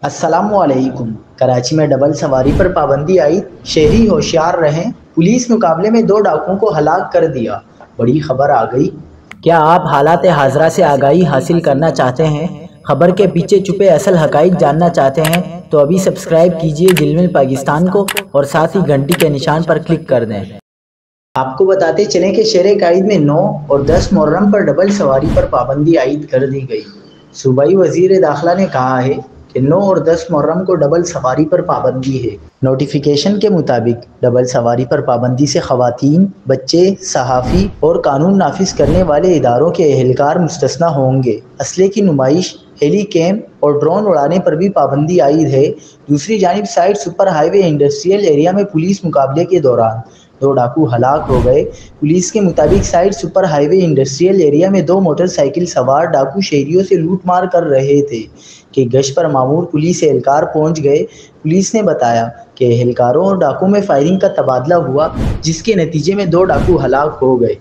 السلام علیکم۔ کراچی میں ڈبل سواری پر پابندی عائد، شہری ہوشیار رہیں، پولیس مقابلے میں 2 ڈاکوؤں کو ہلاک کر دیا، بڑی خبر آ گئی۔ کیا آپ حالات حاضرہ سے آگاہی حاصل کرنا چاہتے ہیں؟ خبر کے پیچھے چھپے اصل حقائق جاننا چاہتے ہیں تو ابھی سبسکرائب کیجئے جلمل پاکستان کو اور ساتھ ہی گھنٹی کے نشان پر کلک کر دیں۔ آپ کو بتاتے چلیں کہ شہر قائد میں 9 اور 10 محرم پر ڈبل سواری پر پابندی عائد کر دی گئی۔ صوبائی وزیر داخلہ نے کہا ہے کہ 9 اور 10 محرم کو ڈبل سواری پر پابندی ہے۔ نوٹیفیکیشن کے مطابق ڈبل سواری پر پابندی سے خواتین، بچے، صحافی اور قانون نافذ کرنے والے اداروں کے اہلکار مستثنیٰ ہوں گے۔ اسلحے کی نمائش، ہیلی کیم اور ڈرون اڑانے پر بھی پابندی عائد ہے۔ دوسری جانب سائٹ سپر ہائی وے انڈسٹریل ایریا میں پولیس مقابلے کے دوران 2 ڈاکو ہلاک ہو گئے۔ پولیس کے مطابق سائٹ سپر ہائی وے انڈسٹریل ایریا میں 2 موٹر سائیکل سوار ڈاکو شہریوں سے لوٹ مار کر رہے تھے کہ گشت پر مامور پولیس اہلکار پہنچ گئے۔ پولیس نے بتایا کہ اہلکاروں اور ڈاکو میں فائرنگ کا تبادلہ ہوا، جس کے نتیجے میں 2 ڈاکو ہلاک ہو گئے۔